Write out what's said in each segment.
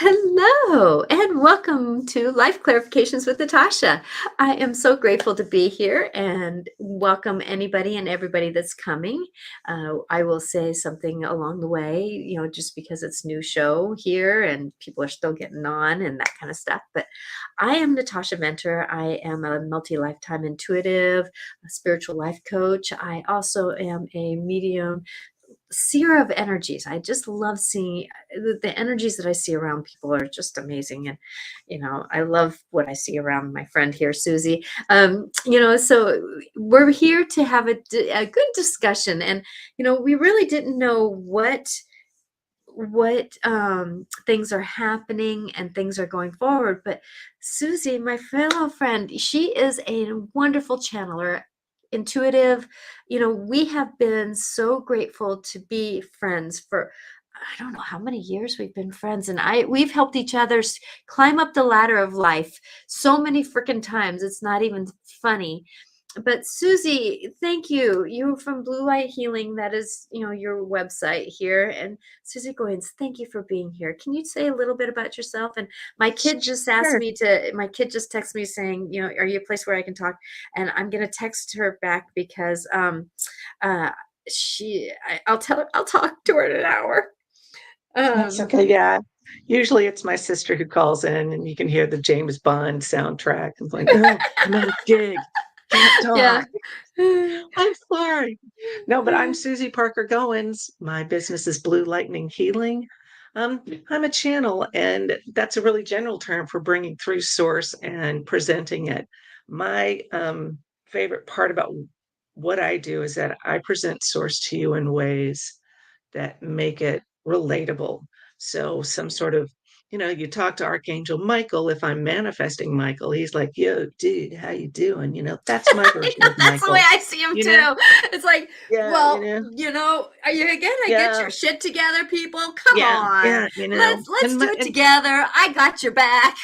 Hello, and welcome to Life Clarifications with Natasha. I am so grateful to be here and welcome anybody and everybody that's coming. I will say something along the way, just because it's new show here and people are still getting on and that kind of stuff. But I am Natasha Mentor. I am a multi-lifetime intuitive, a spiritual life coach. I also am a medium seer of energies. I just love seeing the energies that I see around people are just amazing. And, I love what I see around my friend here, Susie. So we're here to have a good discussion. And, we really didn't know what things are happening and things are going forward. But Susie, my fellow friend, she is a wonderful channeler, intuitive. We have been so grateful to be friends for I don't know how many years we've been friends, and we've helped each other climb up the ladder of life so many freaking times. It's not even funny. But Susie, thank you. You're from Blue Light Healing. That is, your website here. And Susy Goins, thank you for being here. Can you say a little bit about yourself? And Sure. my kid just texted me saying, are you a place where I can talk? And I'm going to text her back because uh, I'll talk to her in an hour. That's Um, okay. Yeah. Usually it's my sister who calls in and you can hear the James Bond soundtrack. I'm like, oh, I'm at a gig. Can't yeah. talk. I'm sorry. No, but I'm Susie Parker Goins. My business is Blue Lightning Healing. I'm a channel, and that's a really general term for bringing through source and presenting it. My favorite part about what I do is that I present source to you in ways that make it relatable. So some sort of, you talk to Archangel Michael. If I'm manifesting Michael, he's like, yo, dude, how you doing? That's my version of That's the way Michael. I see him You know? too. It's like, Yeah, well, are you gonna get yeah, your shit together, people? Come yeah, on. yeah, Let's do it together. I got your back.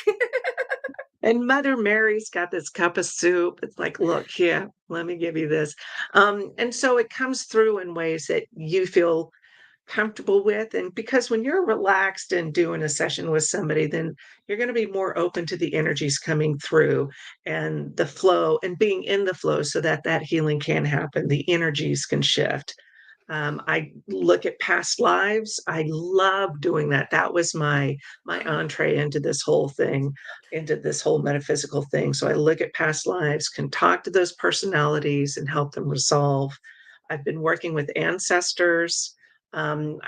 and Mother Mary's got this cup of soup. It's like, look, here, let me give you this. And so it comes through in ways that you feel comfortable with. And because when you're relaxed and doing a session with somebody, then you're going to be more open to the energies coming through and the flow and being in the flow so that that healing can happen. The energies can shift. I look at past lives. I love doing that. That was my entree into this whole thing, into this whole metaphysical thing. So I look at past lives, can talk to those personalities and help them resolve. I've been working with ancestors. So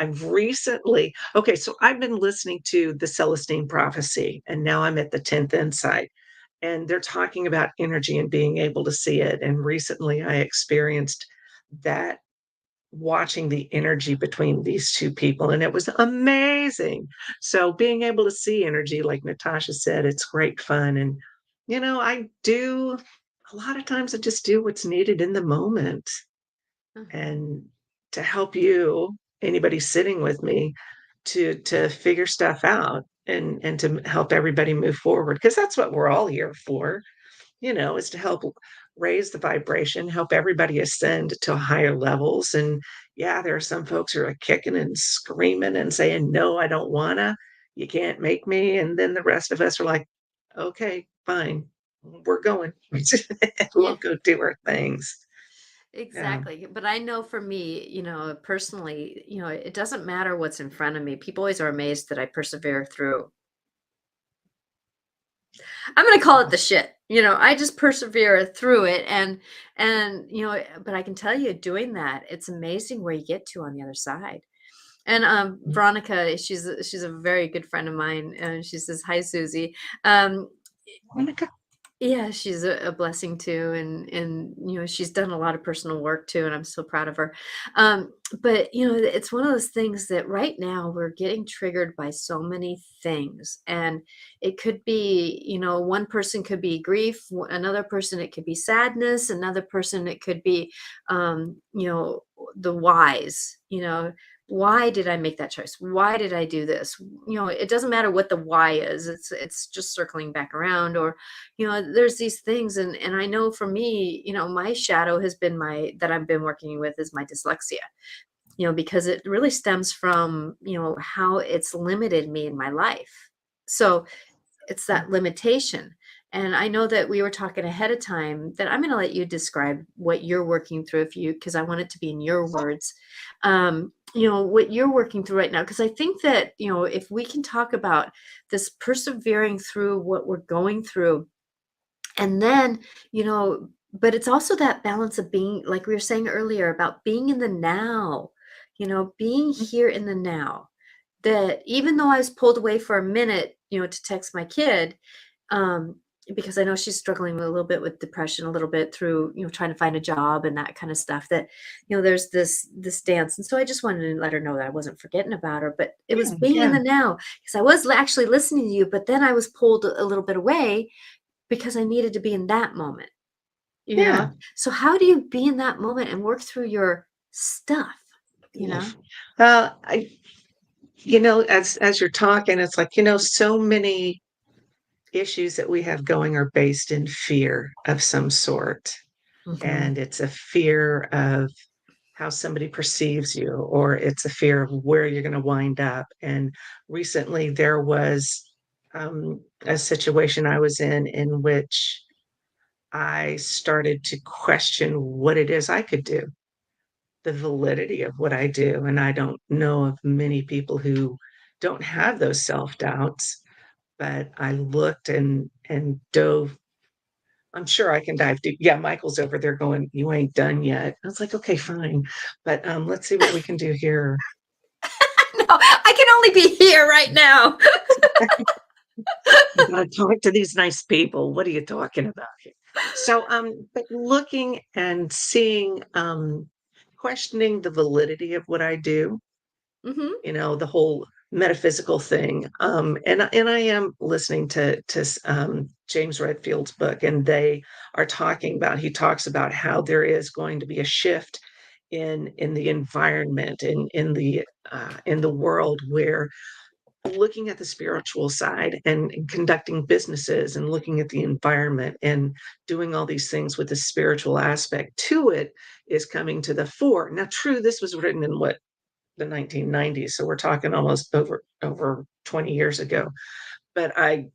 I've been listening to the Celestine prophecy, and now I'm at the 10th insight. And they're talking about energy and being able to see it. And recently I experienced that, watching the energy between these two people, and it was amazing. So being able to see energy, like Natasha said, it's great fun. And I do a lot of times, I just do what's needed in the moment, Mhm. and to help you, anybody sitting with me, to figure stuff out, and to help everybody move forward, because that's what we're all here for, is to help raise the vibration, help everybody ascend to higher levels. And yeah, there are some folks who are kicking and screaming and saying, no, I don't wanna, you can't make me. And then the rest of us are like, okay, fine, we're going. Yeah. We'll go do our things. Yeah. Exactly. But I know for me, personally, it doesn't matter what's in front of me. People always are amazed that I persevere through. I'm gonna call it the shit. I just persevere through it and but I can tell you doing that, it's amazing where you get to on the other side. And Veronica, she's a very good friend of mine, and she says, "Hi, Susie." Um, Oh my God. yeah, she's a blessing too, and she's done a lot of personal work too, and I'm so proud of her. But it's one of those things that right now we're getting triggered by so many things, and it could be, one person could be grief, another person it could be sadness, another person it could be, the whys. Why did I make that choice? Why did I do this? It doesn't matter what the why is. It's just circling back around, or there's these things. And I know for me, my shadow has been that I've been working with is my dyslexia, because it really stems from, how it's limited me in my life. So it's Mm, that limitation. And I know that we were talking ahead of time that I'm going to let you describe what you're working through if you, because I want it to be in your words. What you're working through right now. Because I think that, if we can talk about this persevering through what we're going through, and then, but it's also that balance of being, like we were saying earlier, about being in the now, being mm, here in the now. That even though I was pulled away for a minute, to text my kid, um, because I know she's struggling with a little bit with depression, a little bit through, trying to find a job and that kind of stuff, that, there's this dance. And so I just wanted to let her know that I wasn't forgetting about her, but it was yeah, being in yeah, the now, because I was actually listening to you, but then I was pulled a little bit away because I needed to be in that moment, you know? yeah. So how do you be in that moment and work through your stuff, you know? Oof. I as you're talking, it's like, so many issues that we have going are based in fear of some sort. Mhm. And it's a fear of how somebody perceives you, or it's a fear of where you're going to wind up. And recently there was a situation I was in which I started to question what it is I could do, the validity of what I do. And I don't know of many people who don't have those self doubts, but I looked and dove. I'm sure I can dive deep. Yeah, Michael's over there going, "You ain't done yet." I was like, "Okay, fine, but, let's see what we can do here." No, I can only be here right now. "I gotta talk to these nice people. What are you talking about here?" So, but looking and seeing, questioning the validity of what I do, Mhm. the whole metaphysical thing. And I am listening to James Redfield's book, and they are talking about. He talks about how there is going to be a shift in the environment, in the world, where looking at the spiritual side and conducting businesses and looking at the environment and doing all these things with the spiritual aspect to it is coming to the fore. Now, true, this was written in what, the 1990s, so we're talking almost over 20 years ago. But I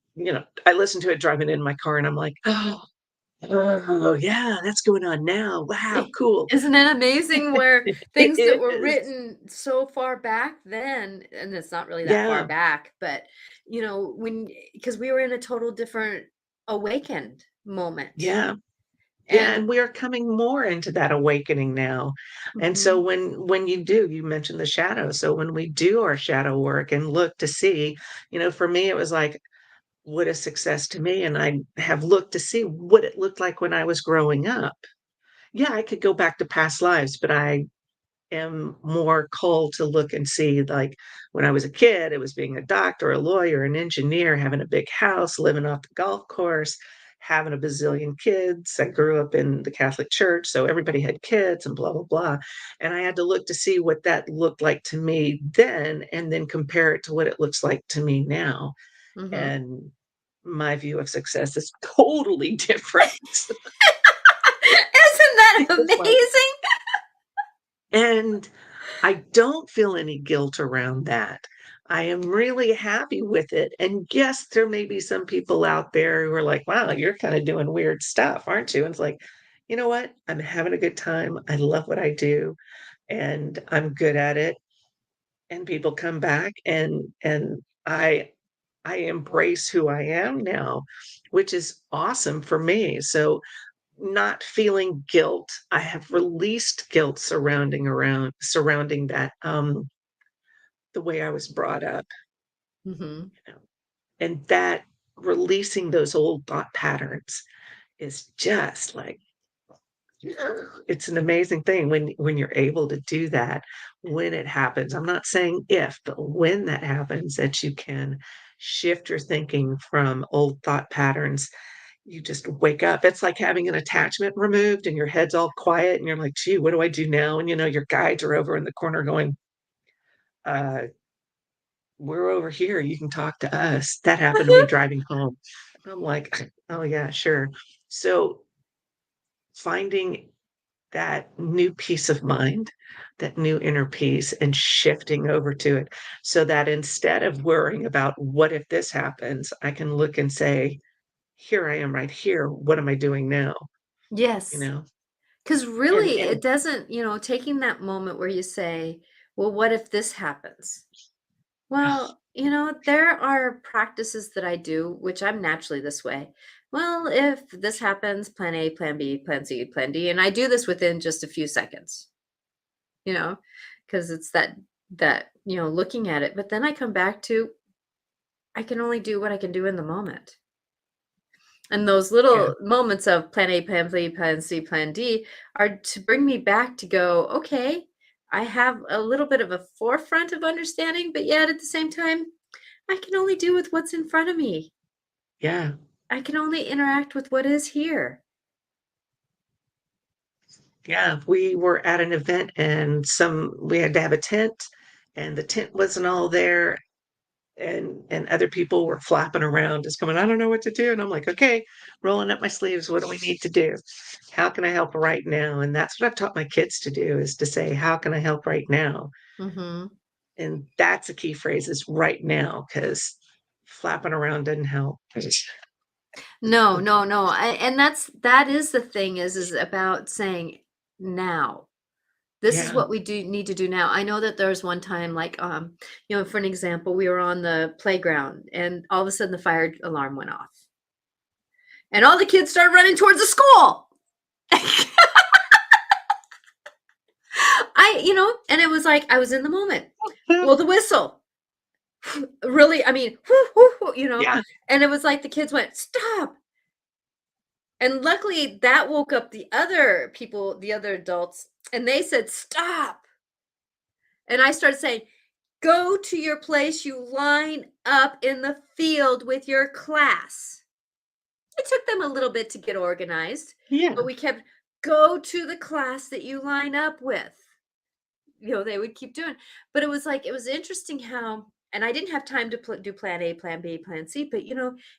listened to it driving in my car, and I'm like, oh yeah, that's going on now. Wow, cool. Isn't it amazing where things that It were is. written so far back then, and it's not really that far Yeah, back, but, when because we were in a total different awakened moment, yeah, yeah, and and we are coming more into that awakening now. And so mhm, when you mentioned the shadow, so when we do our shadow work and look to see, for me it was like, what is success to me? And I have looked to see what it looked like when I was growing up. Yeah, I could go back to past lives, but I am more called to look and see, like, when I was a kid, it was being a doctor, a lawyer, an engineer, having a big house, living off the golf course, having a bazillion kids. I grew up in the Catholic Church, so everybody had kids and blah, blah, blah. And I had to look to see what that looked like to me then, and then compare it to what it looks like to me now. mhm. And my view of success is totally different. Isn't that It's like, amazing? and I don't feel any guilt around that. I am really happy with it. And yes, there may be some people out there who are like, wow, you're kind of doing weird stuff, aren't you? And it's like, you know what? I'm having a good time. I love what I do and I'm good at it. And people come back and I embrace who I am now, which is awesome for me. So not feeling guilt. I have released guilt surrounding that, the way I was brought up, Mhm. you know, and that releasing those old thought patterns is just like, it's an amazing thing when you're able to do that when it happens. I'm not saying if, but when that happens, that you can shift your thinking from old thought patterns. You just wake up. It's like having an attachment removed and your head's all quiet and you're like, gee, what do I do now? And your guides are over in the corner going, uh, we're over here. You can talk to us. That happened to me driving home. I'm like, oh yeah, sure. So finding that new peace of mind, that new inner peace, and shifting over to it so that instead of worrying about what if this happens, I can look and say, here I am right here. What am I doing now? You Yes. know? 'Cause And really, and it doesn't taking that moment where you say, "Well, what if this happens?" Well, there are practices that I do, which I'm naturally this way. Well, if this happens, plan A, plan B, plan C, plan D, and I do this within just a few seconds, you know, because it's that looking at it. But then I come back to I can only do what I can do in the moment. And those yeah, little moments of plan A, plan B, plan C, plan D are to bring me back to go, okay, I have a little bit of a forefront of understanding, but yet at the same time, I can only do with what's in front of me. yeah, I can only interact with what is here. yeah. We were at an event and we had to have a tent and the tent wasn't all there and other people were flapping around just going, I don't know what to do. And I'm like, okay, rolling up my sleeves. What do we need to do? How can I help right now? And that's what I've taught my kids to do is to say, how can I help right now? Mhm. And that's a key phrase is right now, because flapping around doesn't help. No, no, no. And that is the thing is about saying now. This is Yeah. what we do need to do now. I know that there was one time, like, for an example, we were on the playground and all of a sudden the fire alarm went off. And all the kids started running towards the school. And it was like I was in the moment. Blow the whistle. Really, I mean, whoo, whoo, whoo, Yeah. and it was like the kids went, stop. And luckily that woke up the other people, the other adults, and they said, stop. And I started saying, go to your place, you line up in the field with your class. It took them a little bit to get organized, but Yeah. we kept go to the class that you line up with. They would keep doing. But it was like it was interesting how and I didn't have time to do plan A, plan B, plan C, but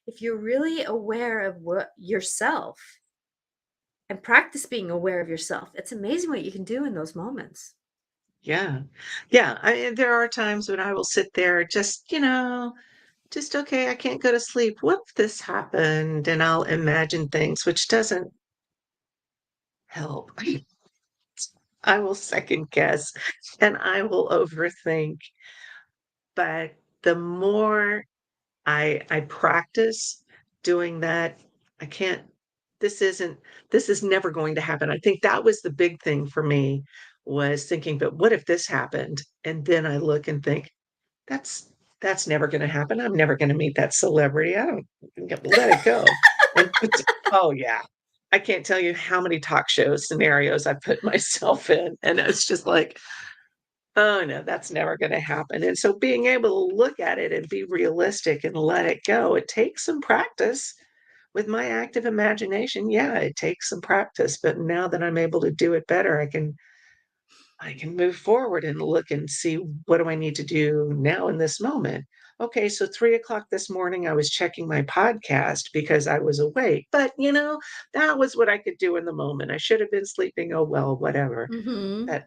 if you're really aware of what yourself and practice being aware of yourself, it's amazing what you can do in those moments. Yeah. Yeah. There are times when I will sit there just okay, I can't go to sleep. What if this happened? And I'll imagine things, which doesn't help. I will second guess and I will overthink. But the more I practice doing that, I can't this isn't this is never going to happen. I think that was the big thing for me was thinking, but what if this happened? And then I look and think, that's that's never gonna happen. I'm never gonna meet that celebrity. I don't let it go. And oh yeah. I can't tell you how many talk show scenarios I put myself in. And it's just like, oh, no, that's never gonna happen, and so being able to look at it and be realistic and let it go, it takes some practice. With my active imagination, yeah, it takes some practice, but now that I'm able to do it better, I can move forward and look and see what do I need to do now in this moment. Okay, so 3 o'clock this morning, I was checking my podcast because I was awake, but, that was what I could do in the moment. I should have been sleeping, oh, well, whatever. Mhm. But,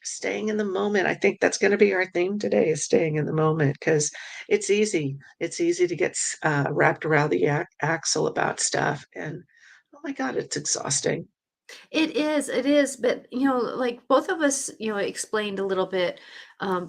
staying in the moment, I think that's gonna be our theme today is staying in the moment because it's easy. It's easy to get wrapped around the axle about stuff, and, oh my god, it's exhausting. It is, but like both of us, explained a little bit.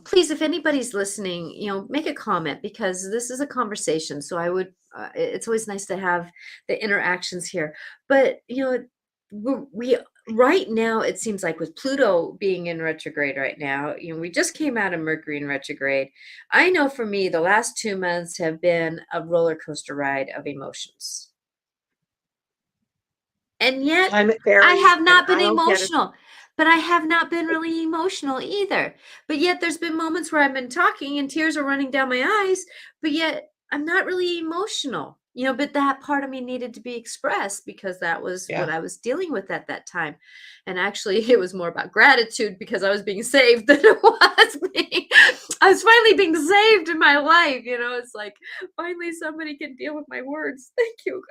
Please, if anybody's listening, make a comment because this is a conversation. So I would, it's always nice to have the interactions here. But we right now it seems like with Pluto being in retrograde right now, we just came out of Mercury in retrograde. I know for me, the last 2 months have been a roller coaster ride of emotions. And yet, Climate I fairies, have and not been I don't get it. emotional, but I have not been really emotional either. But yet there's been moments where I've been talking and tears are running down my eyes, but yet I'm not really emotional. but that part of me needed to be expressed because that was what Yeah. I was dealing with at that time. And actually, it was more about gratitude because I was being saved than it was being I was finally being saved in my life, it's like, finally somebody can deal with my words. Thank you.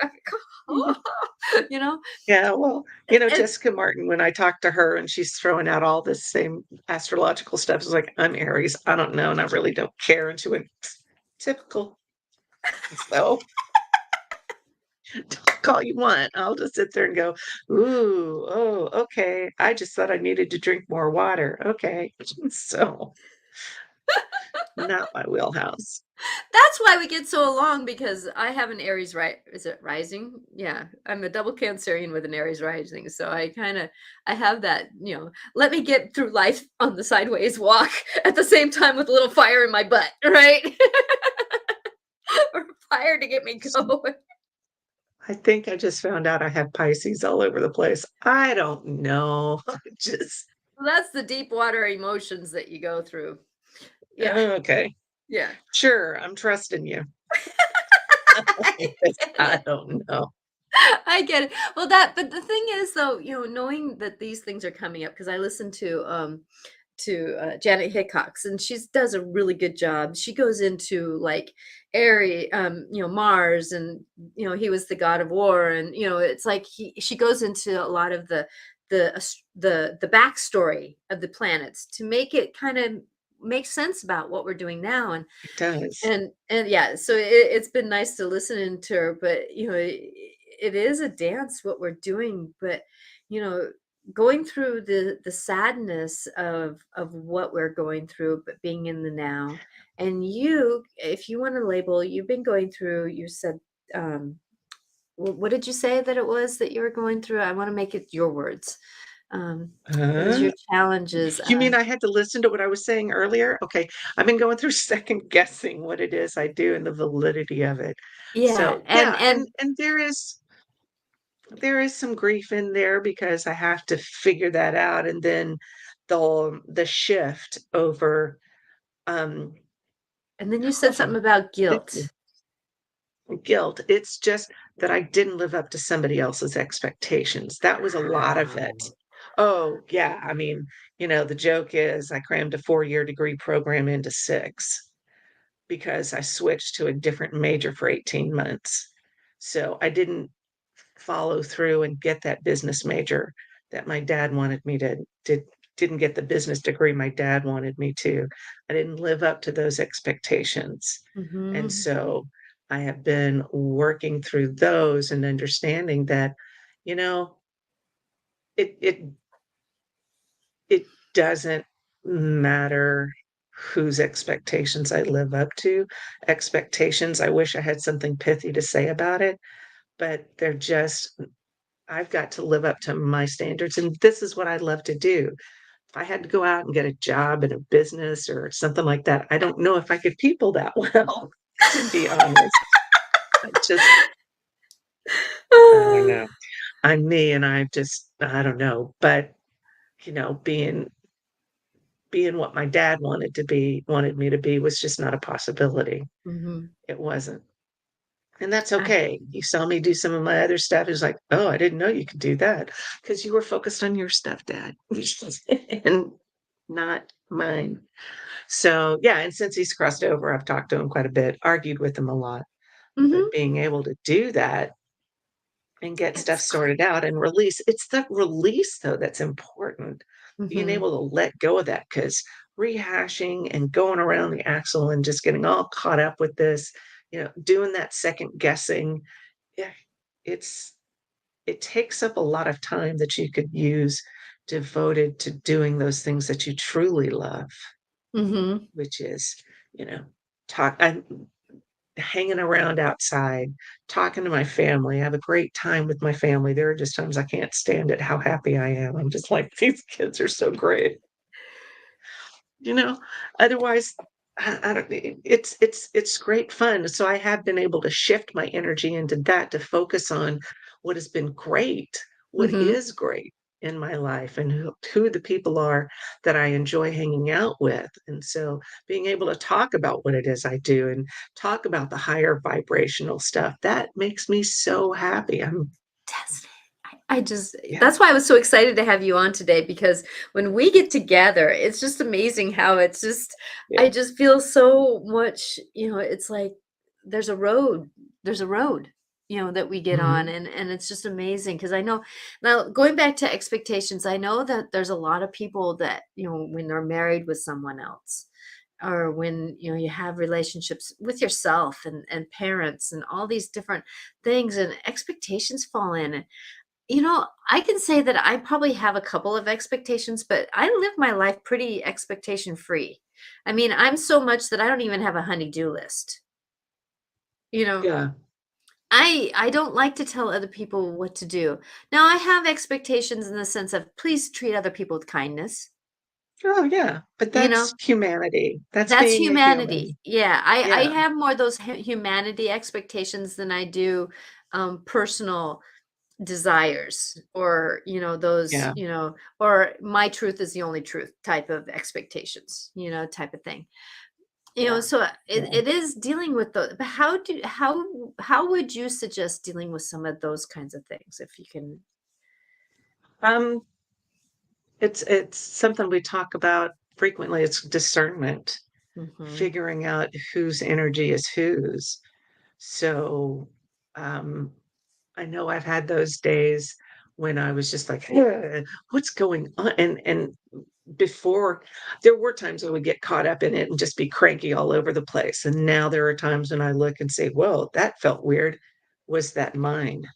You know? Yeah, well, And Jessica Martin, when I talk to her and she's throwing out all this same astrological stuff, it's like, "I'm Aries, I don't know, and I really don't care," and she went, "Typical." So, talk all you want, I'll just sit there and go, "Ooh, oh, okay, I just thought I needed to drink more water, okay." So, not my wheelhouse. that's why we get so along because I have an Aries, right? Is it rising? Yeah, I'm a double Cancerian with an Aries rising, so I have that. Let me get through life on the sideways walk at the same time with a little fire in my butt, right? Or fire to get me going. I think I just found out I have Pisces all over the place. I don't know. Just That's the deep water emotions that you go through. Yeah, okay. yeah. Sure, I'm trusting you. I I get it. don't know. I get it. But the thing is, though, knowing that these things are coming up, because I listen to Janet Hickox, and she does a really good job. She goes into like Aries, Mars, and he was the god of war, and it's like she goes into a lot of the backstory of the planets to make it kind of make sense about what we're doing now, It does. and yeah, so it's been nice to listen to her, but it is a dance what we're doing, but you know, going through the sadness of what we're going through, but being in the now. And if you want to label, you've been going through. You said, what did you say that it was that you were going through? I want to make it your words. It was Uh, your challenges. you mean I had to listen to what I was saying earlier? Okay, I've been going through second guessing what it is I do and the validity of it. Yeah, So, and yeah, and and there is some grief in there because I have to figure that out, and then the shift over, um and then you said hold something on, about thank you. guilt. Guilt, it's just that I didn't live up to somebody else's expectations, that was a lot of it. Wow. Oh, yeah, I mean, the joke is I crammed a 4-year degree program into 6 because I switched to a different major for 18 months. So, I didn't follow through and get that business major that my dad wanted me to didn't get the business degree my dad wanted me to. I didn't live up to those expectations. And Mhm. so I have been working through those and understanding that, you know, it it doesn't matter whose expectations I live up to. Expectations, I wish I had something pithy to say about it, but they're just I've got to live up to my standards, and this is what I love to do. If I had to go out and get a job in a business or something like that, I don't know if I could people that well, to be honest. I just I don't know. I'm me, and I don't know, but, being what my dad wanted me to be was just not a possibility. Mhm. It wasn't. And that's I okay. You saw me do some of my other stuff, it's like, "Oh, I didn't know you could do that because you were focused on your stuff, dad, and not mine." So, yeah, and since he's crossed over, I've talked to him quite a bit, argued with him a lot, but Mhm. being able to do that and get stuff It's great. sorted out and release, it's the release, though, that's important. Being Mhm. able to let go of that because rehashing and going around the axle and just getting all caught up with this, doing that second guessing, yeah, it's it takes up a lot of time that you could use devoted to doing those things that you truly love, Mhm. which is, you know, I'm hanging around outside, talking to my family. I have a great time with my family. There are just times I can't stand it how happy I am. I'm just like, these kids are so great. You know, otherwise, I don't. It's great fun. So I have been able to shift my energy into that to focus on what has been great, what Mhm. is great. in my life and who the people are that I enjoy hanging out with. And so being able to talk about what it is I do and talk about the higher vibrational stuff, that makes me so happy. That's I just Yeah, that's why I was so excited to have you on today because when we get together, it's just amazing how it's just I yeah, just feel so much, it's like there's a road there's a road, that we get on mhm, and it's just amazing because I know now going back to expectations, I know that there's a lot of people that, when they're married with someone else or when, you have relationships with yourself and parents and all these different things and expectations fall in I can say that I probably have a couple of expectations, but I live my life pretty expectation free. I mean, I'm so much that I don't even have a honey-do list. You know, yeah. I don't like to tell other people what to do. Now, I have expectations in the sense of please treat other people with kindness. Oh, yeah, but You know, that's humanity. That's that's being a humanity. human. Yeah, I Yeah, have more of those humanity expectations than I do personal desires or those yeah, or my truth is the only truth type of expectations type of thing yeah, so it, yeah. it is dealing with the but how would you suggest dealing with some of those kinds of things if you can. Um, it's something we talk about frequently. It's discernment, Hmm. figuring out whose energy is whose. So, um, I know I've had those days when I was just like, "Ugh, what's going on?" And before there were times I would get caught up in it and just be cranky all over the place. And now there are times when I look and say, "Whoa, that felt weird. Was that mine?"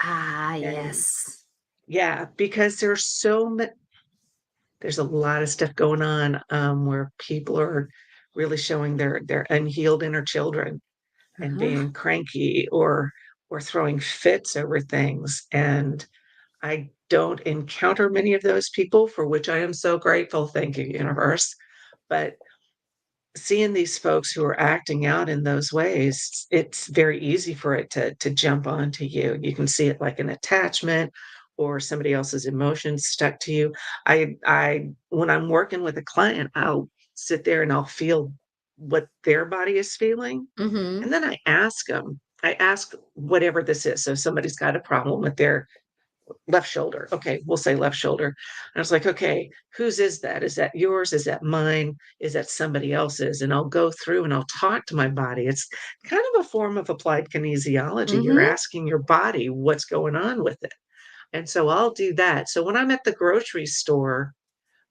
Ah, And yes. yeah, because there's a lot of stuff going on where people are really showing their unhealed inner children and Uh-huh. being cranky or throwing fits over things. And I don't encounter many of those people, for which I am so grateful. Thank you, universe. But seeing these folks who are acting out in those ways, it's very easy for it to jump onto you. You can see it like an attachment or somebody else's emotions stuck to you. I when I'm working with a client, I'll sit there and I'll feel what their body is feeling. Hmm. And then I ask whatever this is. So somebody's got a problem with their left shoulder. Okay, we'll say left shoulder. And I was like, okay, whose is that? Is that yours? Is that mine? Is that somebody else's? And I'll go through and I'll talk to my body. It's kind of a form of applied kinesiology. You're Hmm. asking your body what's going on with it. And so I'll do that. So when I'm at the grocery store,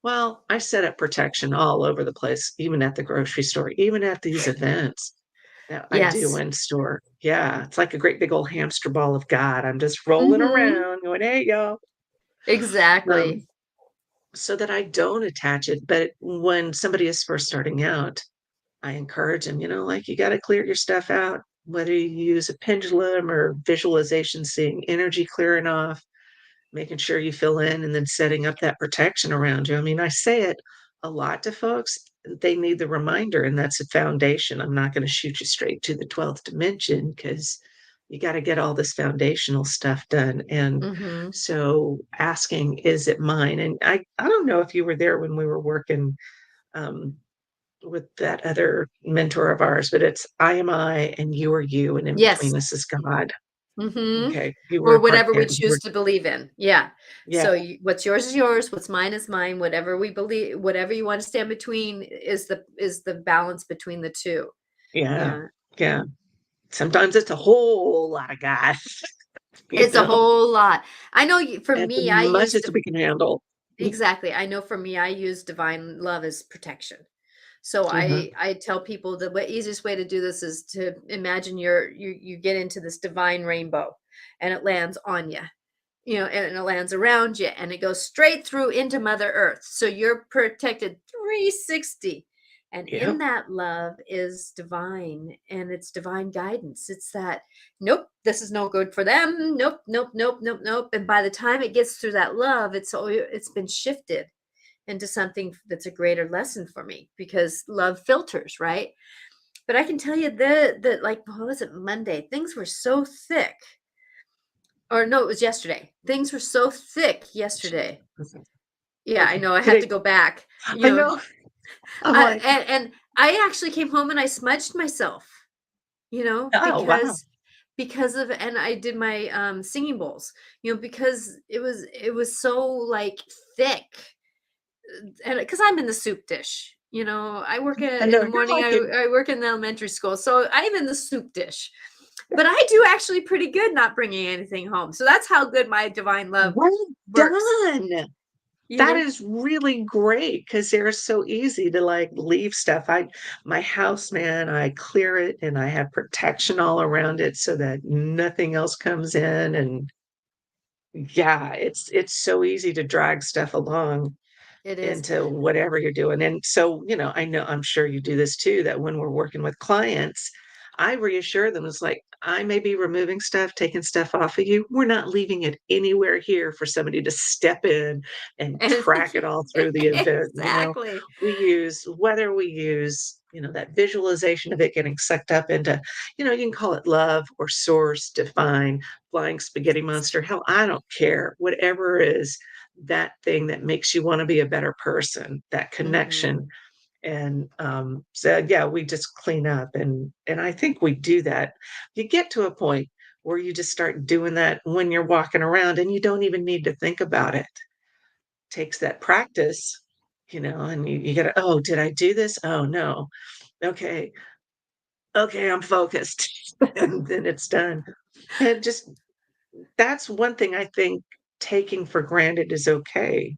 well, I set up protection all over the place, even at the grocery store, even at these events that I do Yes. in store. Yeah, it's like a great big old hamster ball of God. I'm just rolling Hmm. around going, "Hey, y'all." Exactly. Um, so that I don't attach it. But when somebody is first starting out, I encourage them, like you got to clear your stuff out, whether you use a pendulum or visualization, seeing energy clearing off, making sure you fill in, and then setting up that protection around you. I mean, I say it a lot to folks. They need the reminder, and that's a foundation. I'm not going to shoot you straight to the 12th dimension because you got to get all this foundational stuff done. And Hmm. so asking, is it mine? And I don't know if you were there when we were working um, with that other mentor of ours, but it's I am I and you are you. And in Yes. between us is God. Mhm. Okay. You were Or a part, whatever we and you choose were, to believe in. Yeah. yeah, So what's yours is yours, what's mine is mine, whatever we believe, whatever you want to stand between is the balance between the two. yeah, Yeah. yeah. Sometimes it's a whole lot of gas, you It's a know, whole lot. I know for as me, I much use as we can handle. exactly. I know for me, I use divine love as protection. So Uh-huh. I tell people the easiest way to do this is to imagine you get into this divine rainbow and it lands on you. And it lands around you and it goes straight through into Mother Earth. So you're protected 360. And in Yep, that love is divine and it's divine guidance. It's that, nope, this is no good for them. Nope, nope, nope, nope, nope. And by the time it gets through that love, it's been shifted into something that's a greater lesson for me because love filters, right? But I can tell you that like what was it Monday? Things were so thick Or no, it was yesterday. Things were so thick yesterday. Okay. Yeah, I Okay. know. I have to Today, go back. I know. I'm like, And I actually came home and I smudged myself, oh, wow. because of, and I did my singing bowls, because it was so like thick, and because I'm in the soup dish. I work I in know. the You're morning. like I work in the elementary school, so I'm in the soup dish. But I do actually pretty good not bringing anything home. So that's how good my divine love well works. done. You That know, is really great because they're so easy to like leave stuff. My house, man, I clear it and I have protection all around it so that nothing else comes in. And yeah, it's so easy to drag stuff along it is. into whatever you're doing. And so, I'm sure you do this too, that when we're working with clients, I reassure them it's like, I may be removing stuff, taking stuff off of you. We're not leaving it anywhere here for somebody to step in and And track it all through the event. exactly. Whether we use, that visualization of it getting sucked up into, you can call it love or source, define, flying spaghetti monster. Hell, I don't care. Whatever is that thing that makes you want to be a better person, that Mhm. connection. And so yeah, we just clean up, and I think we do that. You get to a point where you just start doing that when you're walking around and you don't even need to think about it. Takes that practice, and you gotta, oh, did I do this? Oh no. Okay. Okay, I'm focused. And then it's done. And just that's one thing I think taking for granted is okay.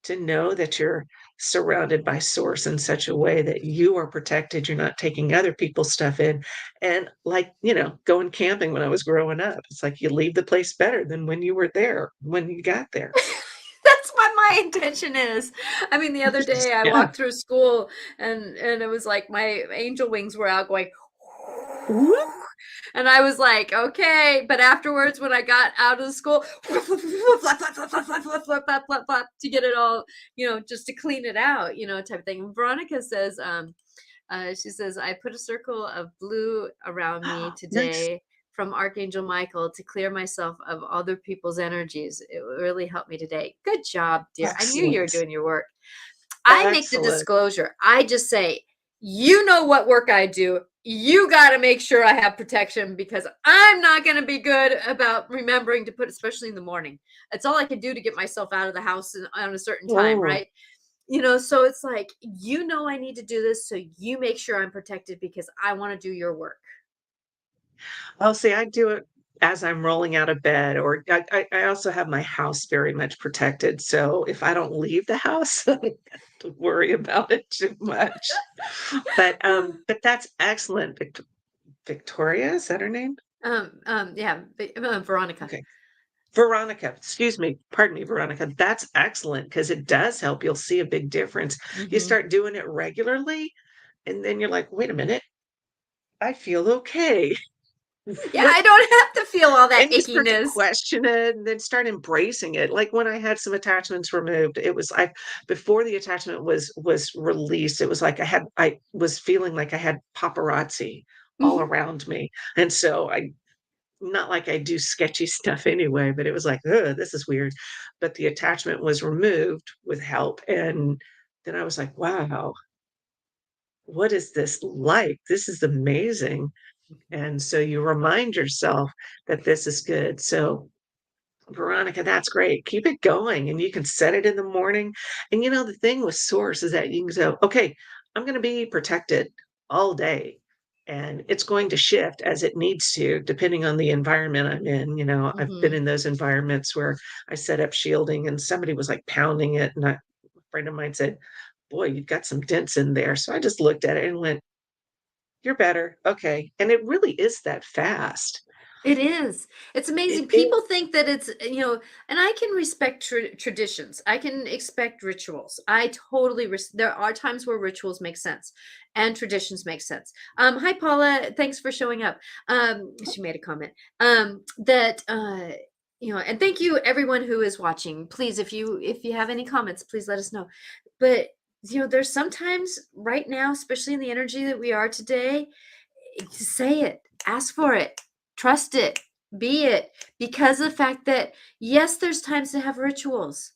To know that you're surrounded by source in such a way that you are protected, you're not taking other people's stuff in. And like, going camping when I was growing up, it's like you leave the place better than when you were there, when you got there. That's what my intention is. I mean, the other day I Yeah. walked through school and it was like my angel wings were out going, Whoop. and I was like, okay. But afterwards, when I got out of the school, to get it all, just to clean it out, type of thing. Veronica says, she says, I put a circle of blue around me Nice. today from Archangel Michael to clear myself of other people's energies. It really helped me today. Good job, dear. I knew you were Excellent. doing your work. I make the Excellent. disclosure. I just say, you know what work I do. You got to make sure I have protection because I'm not going to be good about remembering to put, especially in the morning. It's all I can do to get myself out of the house on a certain time, Oh, right? So it's like, I need to do this. So you make sure I'm protected because I want to do your work. I'll see, I do it as I'm rolling out of bed, or I also have my house very much protected. So if I don't leave the house, I don't have to worry about it too much. But that's excellent. Victoria, is that her name? Yeah, Veronica. Okay. Veronica, excuse me, pardon me, Veronica. That's excellent because it does help. You'll see a big difference. You Hmm. start doing it regularly, and then you're like, wait a minute, I feel okay. Yeah, I don't have to feel all that And you start to ickiness. question it and then start embracing it. Like when I had some attachments removed, it was like before the attachment was released, it was like I was feeling like I had paparazzi all Mhm. around me. And so I not like I do sketchy stuff anyway, but it was like, "Ugh, this is weird." But the attachment was removed with help, and then I was like, "Wow, what is this like? This is amazing." And so you remind yourself that this is good. So, Veronica, that's great. Keep it going, and you can set it in the morning. And, the thing with Source is that you can go, "Okay, I'm gonna be protected all day." And it's going to shift as it needs to, depending on the environment I'm in. I've been Mhm. in those environments where I set up shielding and somebody was like pounding it. And a friend of mine said, "Boy, you've got some dents in there." So I just looked at it and went, "You're better. Okay." And it really is that fast. It is. It's It amazing. People is. think that it's, and I can respect traditions. I can expect rituals. I totally, there are times where rituals make sense and traditions make sense. Hi, Paula. Thanks for showing up. She made a comment that, and thank you everyone who is watching. Please, if you have any comments, please let us know. But, there's sometimes right now, especially in the energy that we are today, say it, ask for it, trust it. Be it because of the fact that, yes, there's times to have rituals.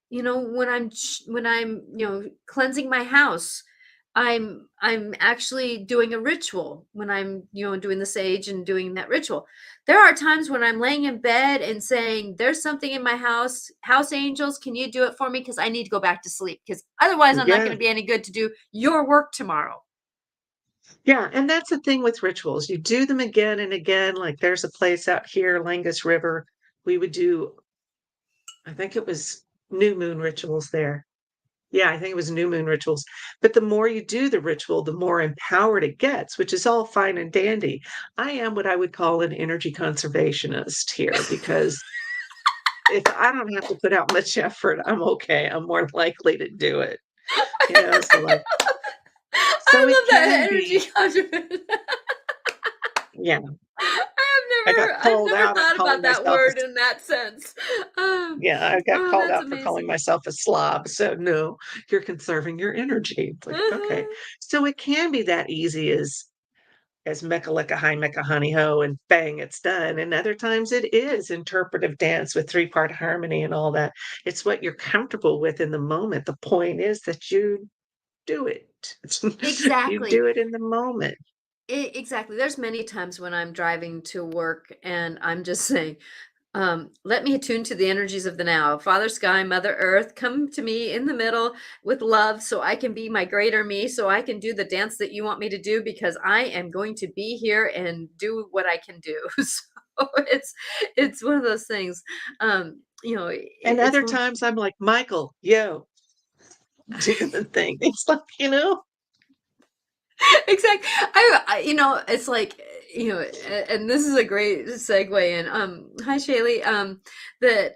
When I'm, cleansing my house, I'm actually doing a ritual when I'm, doing the sage and doing that ritual. There are times when I'm laying in bed and saying, "There's something in my house. House angels, can you do it for me? Because I need to go back to sleep. Because otherwise, I'm not Yeah. going to be any good to do your work tomorrow." Yeah, and that's the thing with rituals. You do them again and again. Like there's a place out here, Langus River. We would do, I think it was new moon rituals there. Yeah, I think it was new moon rituals. But the more you do the ritual, the more empowered it gets, which is all fine and dandy. I am what I would call an energy conservationist here because if I don't have to put out much effort, I'm okay. I'm more likely to do it. So like, so I it love that can energy be, contribution. yeah. I got I've called never out on thought calling about that myself a word in that sense. yeah, I got Oh, called that's out for calling amazing. myself a slob. So no, you're conserving your energy. It's like, okay. Uh-huh. So it can be that easy as mecca licka hi mecca honey ho and bang, it's done. And other times it is interpretive dance with three-part harmony and all that. It's what you're comfortable with in the moment. The point is that you do it. You Exactly. do it in the moment. Exactly. There's many times when I'm driving to work and I'm just saying, let me attune to the energies of the now. Father Sky, Mother Earth, come to me in the middle with love so I can be my greater me, so I can do the dance that you want me to do because I am going to be here and do what I can do. So it's one of those things. And It's other one. times I'm like, Michael, yo, do the thing. It's like, Exactly. It's like, and this is a great segue in. Hi Shaylee. That,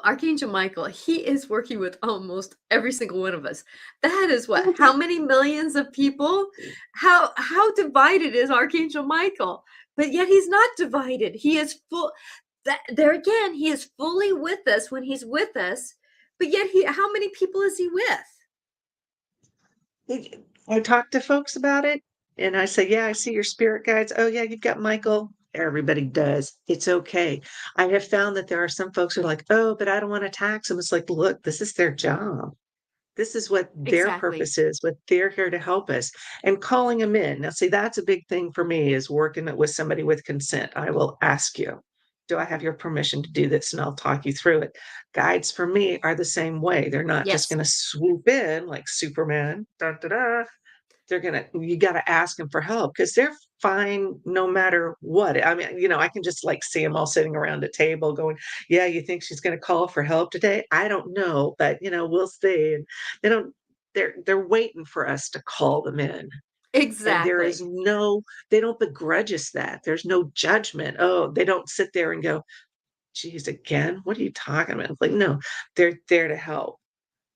Archangel Michael, he is working with almost every single one of us. That is what, how many millions of people? How divided is Archangel Michael? But yet he's not divided. He is full that there again, he is fully with us when he's with us, but yet how many people is he with? I talk to folks about it and I say, yeah, I see your spirit guides. Oh, yeah, you've got Michael. Everybody does. It's okay. I have found that there are some folks who are like, oh, but I don't want to tax them. It's like, look, this is their job. This is what their Exactly. purpose is, what they're here to help us and calling them in. Now, see, that's a big thing for me is working with somebody with consent. I will ask you, do I have your permission to do this? And I'll talk you through it. Guides for me are the same way. They're not just Yes. going to swoop in like Superman, da, da, da, you got to ask them for help because they're fine no matter what. I mean, I can just like see them all sitting around a table going, yeah, you think she's going to call for help today? I don't know, but we'll see. And they don't, they're waiting for us to call them in. And there is Exactly. no, they don't begrudge us that. There's no judgment. Oh, they don't sit there and go, geez, again, what are you talking about? Like, no, they're there to help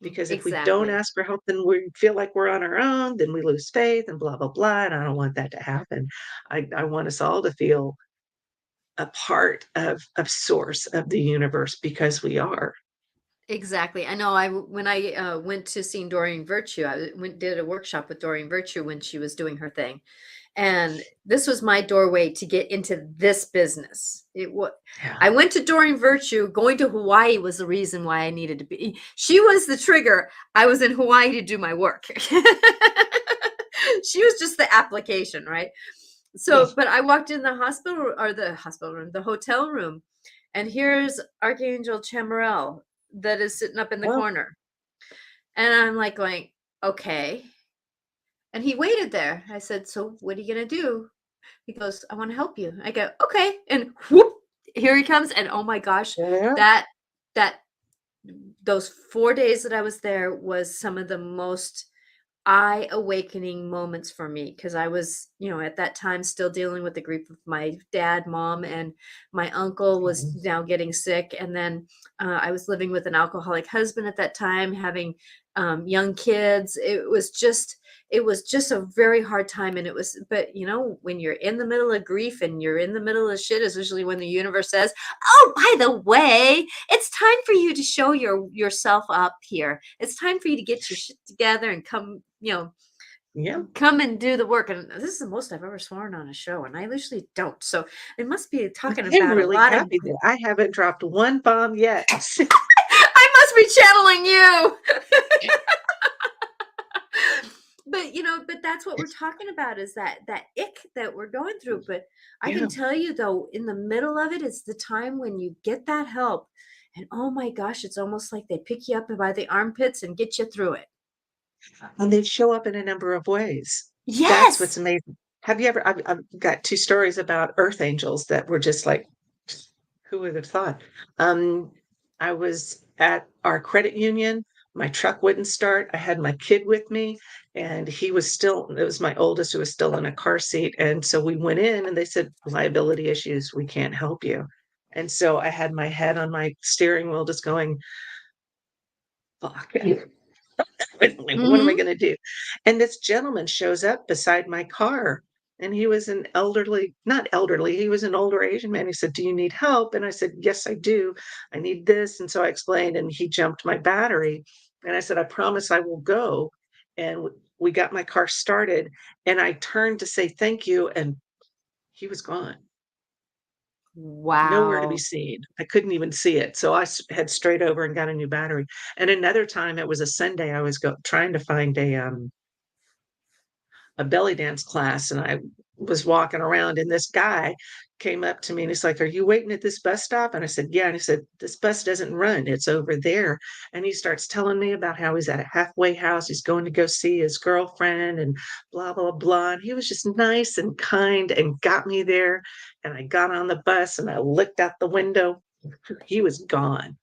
because if we don't Exactly. ask for help, then we feel like we're on our own, then we lose faith and blah, blah, blah. And I don't want that to happen. I want us all to feel a part of source of the universe because we are. Exactly. I know when I went to see Doreen Virtue, I went did a workshop with Doreen Virtue when she was doing her thing. And this was my doorway to get into this business. Yeah. I went to Doreen Virtue. Going to Hawaii was the reason why I needed to be. She was the trigger. I was in Hawaii to do my work. She was just the application, right? So, Yes. but I walked in the hospital room, the hotel room, and here's Archangel Chamarel that is sitting up in the Well, corner. And I'm like going, okay. And he waited there. I said, so what are you going to do? He goes, I want to help you. I go, okay. And whoop, here he comes. And oh my gosh, yeah. that, that, those 4 days that I was there was some of the most eye awakening moments for me because I was, at that time still dealing with the grief of my dad, mom, and my uncle was Mhm. now getting sick. And then I was living with an alcoholic husband at that time, having young kids. It was just a very hard time. And but when you're in the middle of grief and you're in the middle of shit, is usually when the universe says, oh, by the way, it's time for you to show yourself up here. It's time for you to get your shit together and come, Yeah. come and do the work. And this is the most I've ever sworn on a show, and I usually don't. So it must be talking I'm about a really lot of happy that I haven't dropped one bomb yet. I must be channeling you. But but that's what we're talking about, is that ick that we're going through. But I can Yeah. tell you, though, in the middle of it is the time when you get that help, and oh my gosh, it's almost like they pick you up by the armpits and get you through it. And they show up in a number of ways. That's what's Yes. amazing. Have you ever I've got 2 stories about earth angels that were just like, who would have thought? Um, I was at our credit union, my truck wouldn't start, I had my kid with me, and he was still it was my oldest who was still in a car seat, and so we went in and they said, "Liability issues, we can't help you." And so I had my head on my steering wheel just going, "Fuck." Like, what am I Mhm. gonna do? And this gentleman shows up beside my car, and he was an elderly not elderly, he was an older Asian man. He said, "Do you need help?" And I said, "Yes, I do. I need this." And so I explained, and he jumped my battery. And I said, "I promise I will go." And we got my car started, and I turned to say thank you, and he was gone. Nowhere to be Wow. seen. I couldn't even see it. So I head straight over and got a new battery. And another time, it was a Sunday, I was trying to find a belly dance class, and I was walking around, and this guy came up to me and he's like, "Are you waiting at this bus stop?" And I said, "Yeah." And he said, "This bus doesn't run. It's over there." And he starts telling me about how he's at a halfway house. He's going to go see his girlfriend and blah, blah, blah. And he was just nice and kind and got me there. And I got on the bus and I looked out the window. He was gone.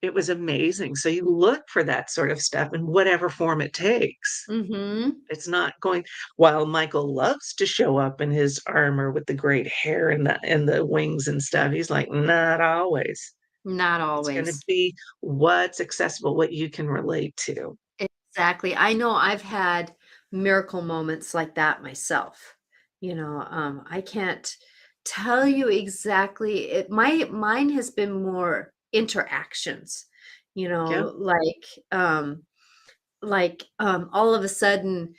It was amazing. So you look for that sort of stuff in whatever form it takes. Mhm. It's not going while Michael loves to show up in his armor with the great hair and the wings and stuff, he's like, "Not always." Not It's gonna always. be what's accessible, what you can relate to. Exactly. I know I've had miracle moments like that myself. I can't tell you exactly it mine has been more interactions, Yeah. like all of a sudden,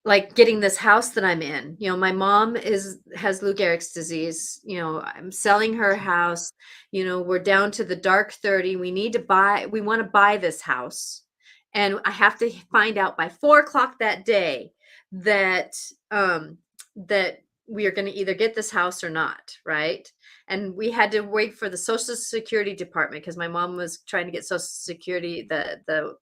like getting this house that I'm in. My mom has Lou Gehrig's disease. I'm selling her house. We're down to the dark 30. We want to buy this house. And I have to find out by 4 o'clock that day that that we are going to either get this house or not, right? And we had to wait for the Social Security department because my mom was trying to get Social Security, the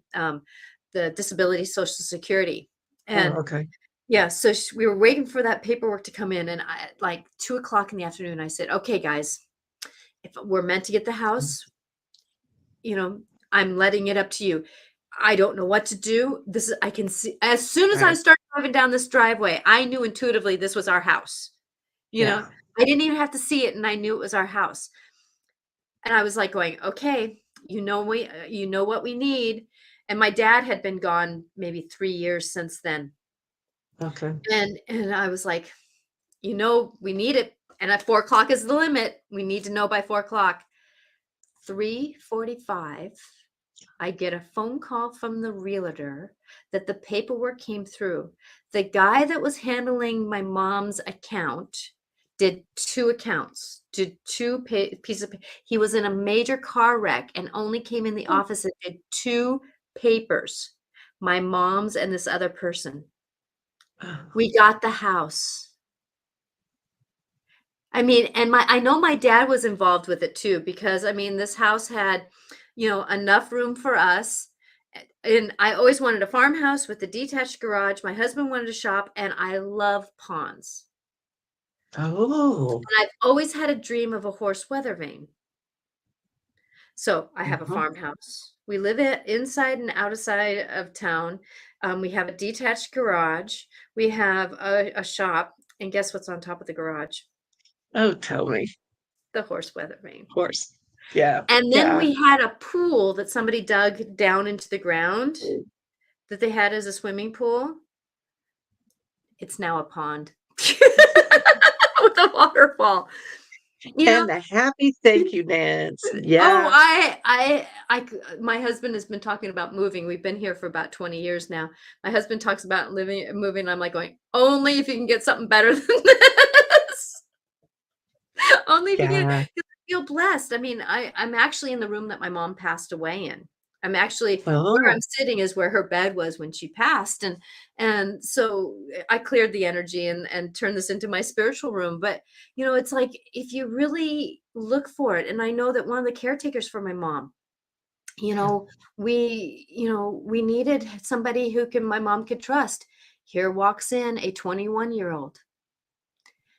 disability Social Security. Oh, And okay. yeah, so we were waiting for that paperwork to come in, and I like 2 o'clock in the afternoon, I said, "Okay, guys, if we're meant to get the house, you know, I'm letting it up to you. I don't know what to do. This is I can see as soon as I Right. started driving down this driveway, I knew intuitively this was our house. You know, Yeah. I didn't even have to see it, and I knew it was our house. And I was like going, "Okay, you know what we need." And my dad had been gone maybe 3 years since then, Okay. and I was like, we need it. And at 4 o'clock is the limit. We need to know by 4 o'clock. 3:45, I get a phone call from the realtor that the paperwork came through. The guy that was handling my mom's account did two accounts, did pieces of. He was in a major car wreck and only came in the Oh, office and did two papers, my mom's and this other person. oh, We got the house. I mean, and I know my dad was involved with it too, because I mean, this house had, enough room for us. And I always wanted a farmhouse with a detached garage. My husband wanted a shop, and I love ponds. oh, And I've always had a dream of a horse weather vane. So I have a uh-huh. farmhouse. We live inside and outside of town. We have a detached garage. We have a shop. And guess what's on top of the garage? Oh, tell me. The horse weather vane. Of course. Yeah, And then yeah. we had a pool that somebody dug down into the ground that they had as a swimming pool. It's now a pond with a waterfall. You know? And the happy thank you dance. Oh, Yeah. my husband has been talking about moving. We've been here for about 20 years now. My husband talks about moving. I'm like going, only if you can get something better than this. Only if you get, Yeah. 'cause I feel blessed. I mean, I'm actually in the room that my mom passed away in. I'm actually where I'm Oh, sitting is where her bed was when she passed, and so I cleared the energy and turned this into my spiritual room. But it's like if you really look for it, and I know that one of the caretakers for my mom, you yeah. know, we needed somebody who can my mom could trust. Here walks in a 21-year-old.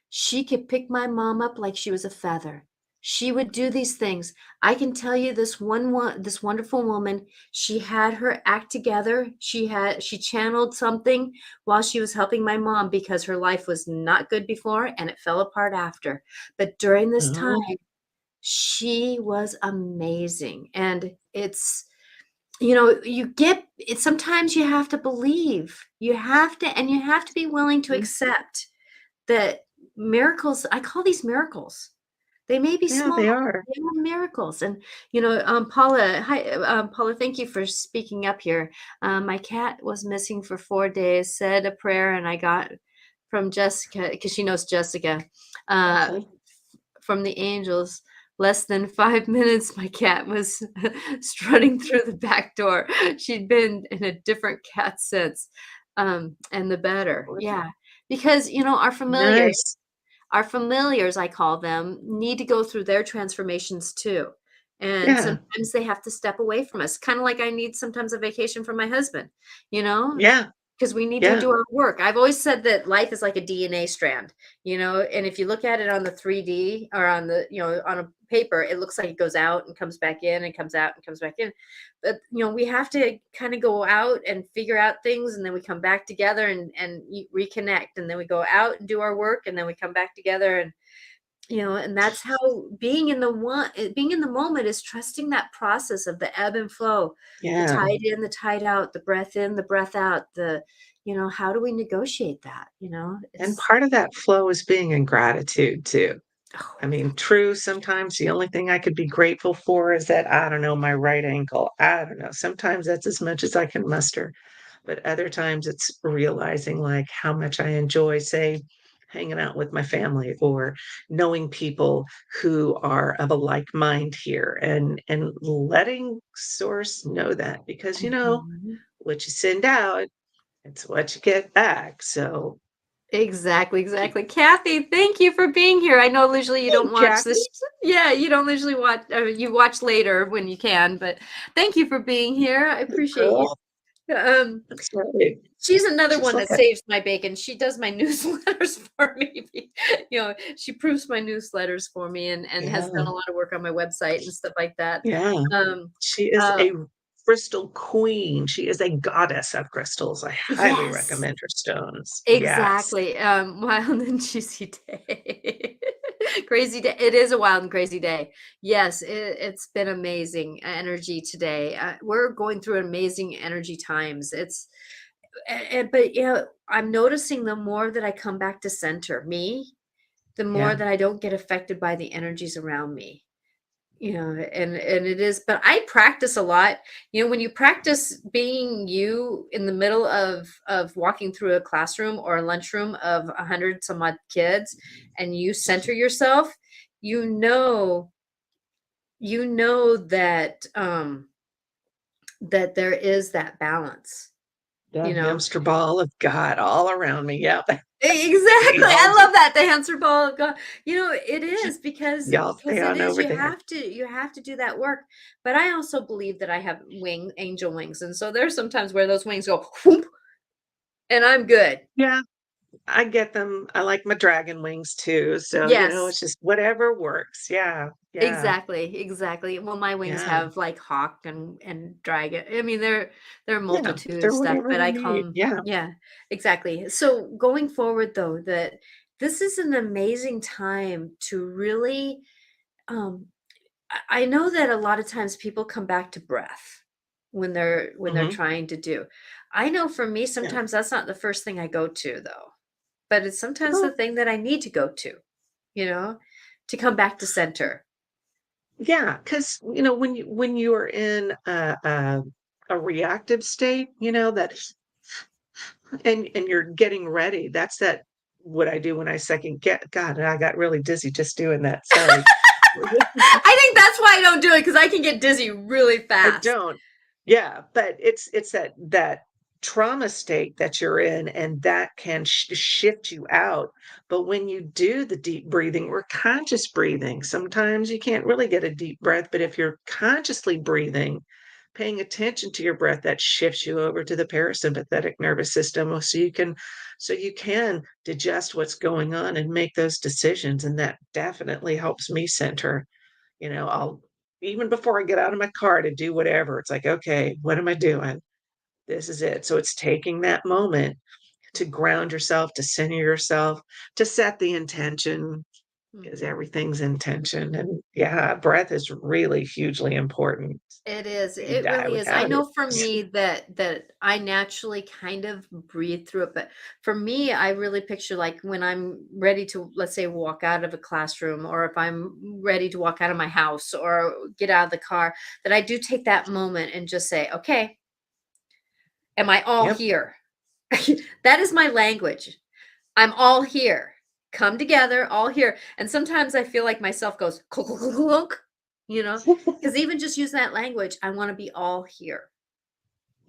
She could pick my mom up like she was a feather. She would do these things. I can tell you this wonderful woman, she had her act together. She channeled something while she was helping my mom because her life was not good before and it fell apart after. But during this time, Oh, she was amazing. And you get it sometimes you have to believe. You have to be willing to mhm. accept that miracles I call these miracles. They may be Yeah, small, they are. they are miracles, and, Paula hi, Paula, thank you for speaking up here. My cat was missing for 4 days, said a prayer, and I got from Jessica because she knows Jessica, uh, Okay. from the angels, less than 5 minutes, my cat was strutting through the back door. She'd been in a different cat since, and the better, yeah. Because, Nice. our familiars, I call them, need to go through their transformations too. And Yeah. sometimes they have to step away from us, kind of like I need sometimes a vacation from my husband, you know, Yeah. because we need to Yeah. do our work. I've always said that life is like a DNA strand, and if you look at it on the 3D or on on a paper, it looks like it goes out and comes back in and comes out and comes back in. But, we have to kind of go out and figure out things, and then we come back together and reconnect, and then we go out and do our work, and then we come back together, and that's how being in the moment is trusting that process of the ebb and flow, the Yeah. tide in, the tide out, the breath in, the breath out, how do we negotiate that? And It's part of that flow is being in gratitude too. oh, I mean, true, sometimes the only thing I could be grateful for is that, I don't know, my right ankle. I don't know. Sometimes that's as much as I can muster. But other times it's realizing like how much I enjoy, say, hanging out with my family or knowing people who are of a like mind here and letting source know that because mhm. what you send out, it's what you get back. So Exactly, exactly. Kathy, thank you for being here. I know usually you hey don't watch Jackie, this. Yeah, you don't usually watch, you watch later when you can, but thank you for being here. I appreciate you. girl. Um, That's right. She's another Just one like that saves my bacon. She does my newsletters for me. She proofs my newsletters for me and has done yeah, a lot of work on my website and stuff like that. yeah. Um, She is uh, a crystal queen. She is a goddess of crystals. I highly yes, recommend her stones. Yes. exactly. Wild and juicy day. Crazy day. It is a wild and crazy day. Yes, it's been amazing energy today. We're going through amazing energy times. But I'm noticing the more that I come back to center me, the more Yeah. that I don't get affected by the energies around me. And it is, but I practice a lot. When you practice being you in the middle of walking through a classroom or a lunchroom of 100 some odd kids, and you center yourself, you know, that there is that balance, That you know. hamster ball of God all around me. Yep. Exactly, Seen all I of love that, the answer ball, go it it. is because Y'all stay because it on is, over there. you have to do that work, but I also believe that I have angel wings, and so there's sometimes where those wings go whoop, and I'm good. Yeah, I get them. I like my dragon wings too. So, Yes. it's just whatever works. Yeah. Yeah. Exactly, exactly. Well, my wings Yeah. have, like, hawk and dragon. I mean, they're a Yeah. multitude of They're stuff, whatever but we I call need. them. Yeah. Yeah, exactly. So, going forward, though, that this is an amazing time to really, um I know that a lot of times people come back to breath when they're Hmm. trying to do. I know for me, Yeah. sometimes that's not the first thing I go to, though, but it's sometimes the Well, thing that I need to go to, you know, to come back to center. Yeah, because when you're in a reactive state, that and you're getting ready, that's that what I do when I second get God, I got really dizzy just doing that, sorry. I think that's why I don't do it because I can get dizzy really I fast. don't. Yeah, but it's that trauma state that you're in, and that can shift you out. But when you do the deep breathing or conscious breathing, sometimes you can't really get a deep breath, but if you're consciously breathing, paying attention to your breath, that shifts you over to the parasympathetic nervous system, so you can digest what's going on and make those decisions, and that definitely helps me center. I'll even before I get out of my car to do whatever, it's like, "Okay, what am I doing? This is it." So it's taking that moment to ground yourself, to center yourself, to set the intention, because Mhm. everything's intention. And yeah, breath is really hugely important. It is. You It die really is. I without it. know for me that I naturally kind of breathe through it, but for me, I really picture like when I'm ready to, let's say, walk out of a classroom, or if I'm ready to walk out of my house or get out of the car, that I do take that moment and just say, okay, am I all Yep. here? That is my language. I'm all here. Come together, all here. And sometimes I feel like myself goes clunk, clunk, clunk, clunk, because even just use that language, I want to be all here.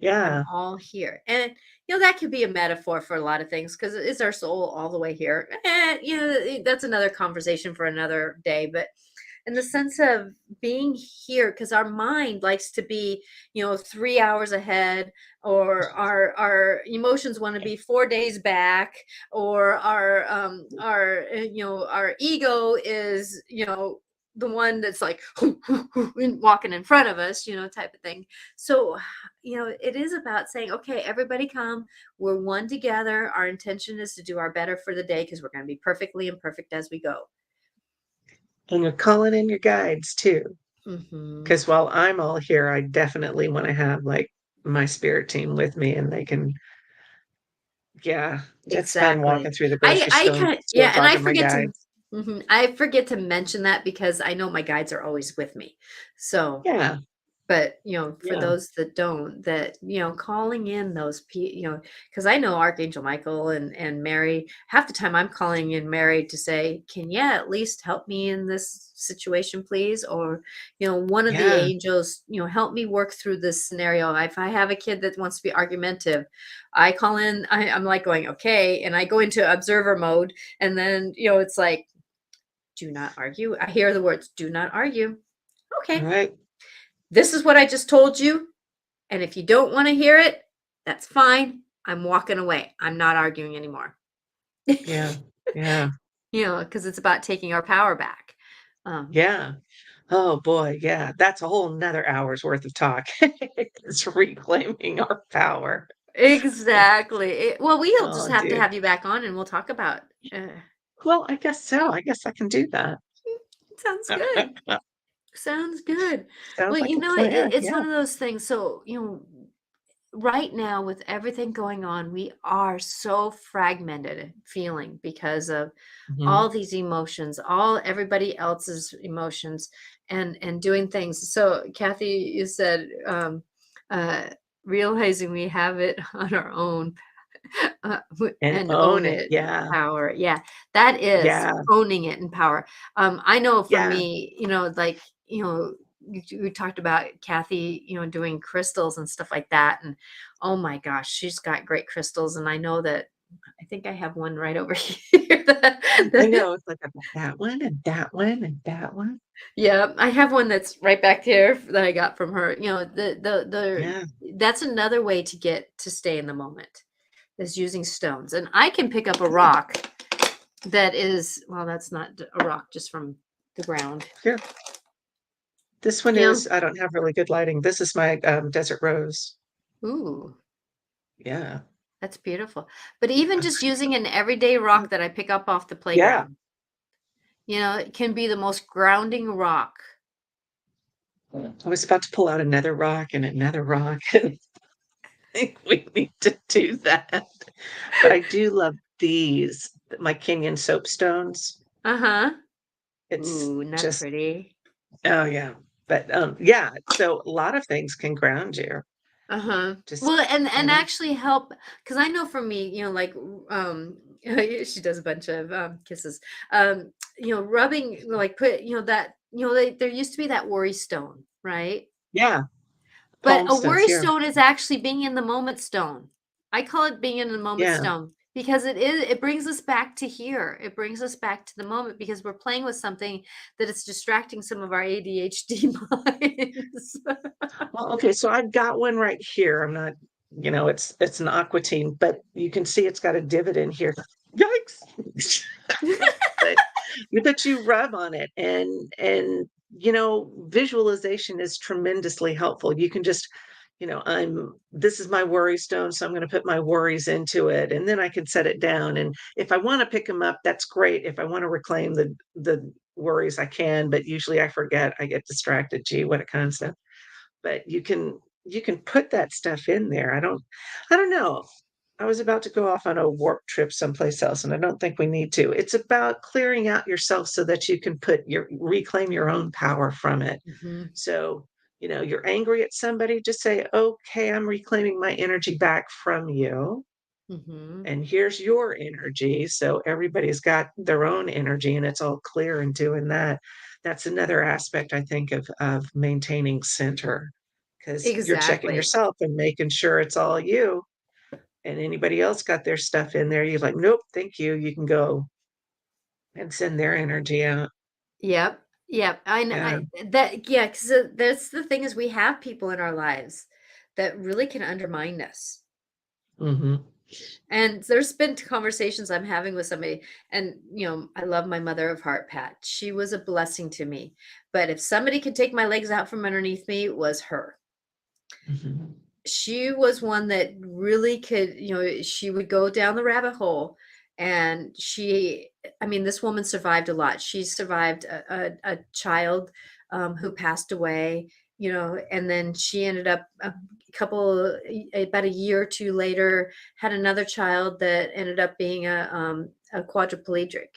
I'm Yeah. all here. And, that could be a metaphor for a lot of things because is our soul all the way here? That's another conversation for another day. But in the sense of being here, because our mind likes to be, 3 hours ahead, or our emotions want to be 4 days back, or our ego is, the one that's like walking in front of us, type of thing. So it is about saying, okay, everybody come. We're one together. Our intention is to do our better for the day because we're going to be perfectly imperfect as we go. And you're calling in your guides too. Hmm. Because while I'm all here, I definitely want to have like my spirit team with me, and they can, yeah, it's fun Exactly. walking through the I grocery I store, kind store yeah, and I talking to my forget to guides. I forget to mention that because I know my guides are always with me. So, Yeah, but, for yeah, those that don't, that, calling in those because I know Archangel Michael and Mary, half the time I'm calling in Mary to say, "Can you at least help me in this situation, please?" Or, one of the yeah, angels, "Help me work through this scenario." If I have a kid that wants to be argumentative, I call in, I'm like going, "Okay," and I go into observer mode, and then, it's like, "Do not argue." I hear the words, "Do not argue." all Okay. right. This is what I just told you. And if you don't want to hear it, that's fine. I'm walking away. I'm not arguing anymore. Yeah, yeah, Because it's about taking our power back. Um, yeah. Oh boy, yeah, that's a whole 'nother hour's worth of talk. It's reclaiming our power. exactly. Well, we'll just Oh, have to dear. have you back on and we'll talk about. Uh, Well, I guess so. I guess I can do that. Sounds good. Sounds good. Sounds Well, like a plan. it's one Yeah. of those things. So, right now with everything going on, we are so fragmented feeling because of Mhm. all these emotions, all everybody else's emotions, and doing things. So Kathy, you said, uh realizing we have it on our own, And and own own it. it, Yeah. power. Yeah, that is Yeah. owning it in power. I know for Yeah. me, like, we talked about Kathy, doing crystals and stuff like that. And oh my gosh, she's got great crystals. And I know that I think I have one right over here. I know. It's like I've got that one and that one and that one. Yeah, I have one that's right back there that I got from her. Yeah. That's another way to get to stay in the moment, is using stones. And I can pick up a rock that is, well, that's not a rock just from the ground. Here. This one You know? is I don't have really good lighting. This is my, desert rose. Ooh, Yeah. that's beautiful. But even just using an everyday rock that I pick up off the Yeah. playground, it can be the most grounding rock. I was about to pull out another rock and another rock. I think we need to do that. But I do love these, my Kenyan soapstones. Uh-huh. It's Ooh, not just pretty. oh, yeah. But, yeah, so a lot of things can ground you. Uh-huh. Just, Well, you and know? actually help, because I know for me, like, she does a bunch of kisses. Rubbing, like, put, that, there used to be that worry stone, right? Yeah, But palm a stones, worry yeah. stone is actually being in the moment stone. I call it being in the moment Yeah. stone because it brings us back to here. It brings us back to the moment because we're playing with something that is distracting some of our ADHD minds. Well, okay, so I've got one right here. I'm not, it's an aquatine, but you can see it's got a divot in here. Yikes! But you rub on it and visualization is tremendously helpful. You can just, this is my worry stone, so I'm going to put my worries into it, and then I can set it down. And if I want to pick them up, that's great. If I want to reclaim the worries, I can, but usually I forget. I get distracted. Gee, what a concept. But you can put that stuff in there. I don't know. I was about to go off on a warp trip someplace else, and I don't think we need to. It's about clearing out yourself so that you can reclaim your own power from it. Mhm, So, you're angry at somebody, just say, okay, I'm reclaiming my energy back from you. mhm. And here's your energy. So everybody's got their own energy and it's all clear in doing that. That's another aspect, I think, of maintaining center because you're checking Exactly. yourself and making sure it's all you and anybody else got their stuff in there. You're like, nope, thank you. You can go and send their energy out. Yep, yep. Yeah. Yeah, 'cause, that's the thing is we have people in our lives that really can undermine us. Hmm. And there's been conversations I'm having with somebody, and I love my mother of heart, Pat. She was a blessing to me. But if somebody could take my legs out from underneath me, it was her. Hmm. She was one that really could, she would go down the rabbit hole, and I mean, this woman survived a lot. She survived a child who passed away, and then she ended up about a year or two later, had another child that ended up being a quadriplegic.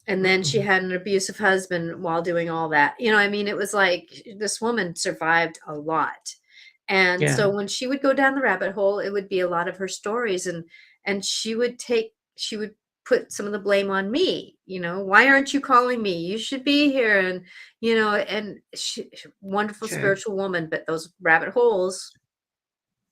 And then she Mm. had an abusive husband while doing all that. I mean, it was like this woman survived a lot. And Yeah. so when she would go down the rabbit hole, it would be a lot of her stories, and she would put some of the blame on me. Why aren't you calling me? You should be here. And wonderful Okay. spiritual woman, but those rabbit holes,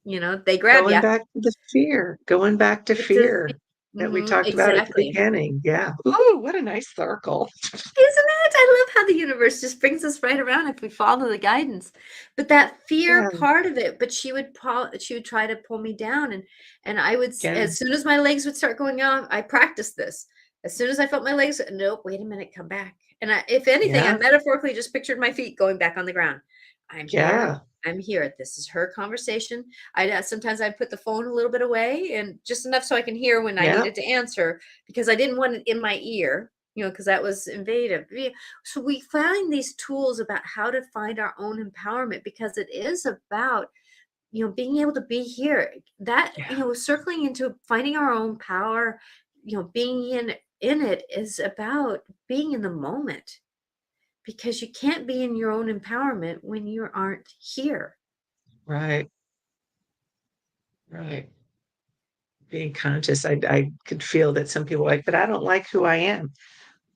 they grab Going you. back to the fear, going back to It's a fear that we Mhm, talked about at the exactly. beginning. Yeah. Ooh, what a nice circle. Isn't it? I love how the universe just brings us right around if we follow the guidance. But that fear Yeah. part of it, but she would try to pull me down, and I would Yeah. as soon as my legs would start going out, I practiced this. As soon as I felt my legs, nope, wait a minute, come back. And if anything, I Yeah. metaphorically just pictured my feet going back on the ground. I'm here. Yeah. I'm here. This is her conversation. Sometimes I'd put the phone a little bit away and just enough so I can hear when I Yeah. needed to answer because I didn't want it in my ear, because that was invasive. So we find these tools about how to find our own empowerment because it is about, being able to be here. That, Yeah. circling into finding our own power, being in it is about being in the moment because you can't be in your own empowerment when you aren't here. Right. Right. Being conscious, I could feel that some people are like, but I don't like who I am.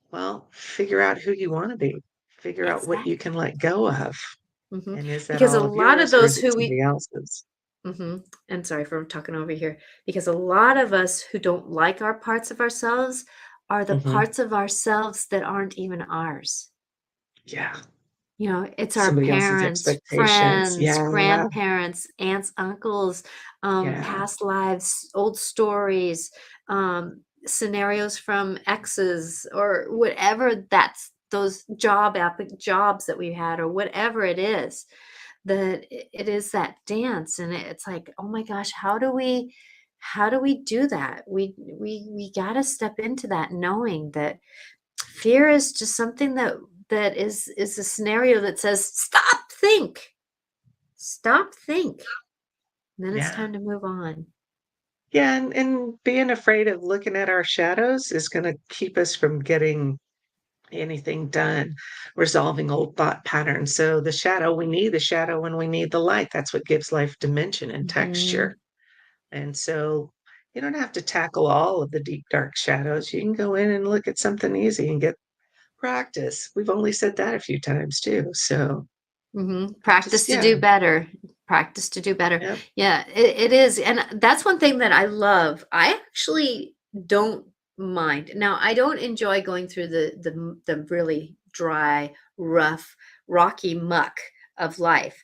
Well, figure out who you want to be. Figure out what you can Exactly. let go of. Mhm. And is that Because a all of lot of yours or is those it who somebody we else's? Mhm. And sorry for talking over here, because a lot of us who don't like our parts of ourselves are the Hmm. parts of ourselves that aren't even ours. Yeah. It's our Somebody else's parents, expectations. friends, Yeah. grandparents, aunts, uncles, Yeah. past lives, old stories, scenarios from exes, or whatever that's those jobs that we had, or whatever it is that it is that dance, and it's like, oh my gosh, how do we do that? We got to step into that, knowing that fear is just something that is a scenario that says stop, think, and then it's Yeah. time to move on. Yeah. And being afraid of looking at our shadows is going to keep us from getting anything done resolving old thought patterns. So the shadow, we need the shadow when we need the light. That's what gives life dimension and Mhm. texture. And so you don't have to tackle all of the deep, dark shadows. You can go in and look at something easy and get practice. We've only said that a few times too. So Mhm. just, Practice to yeah, do better. Practice to do better. yep, Yeah, it is, and that's one thing that I love. I actually don't mind. Now, I don't enjoy going through the really dry, rough, rocky muck of life,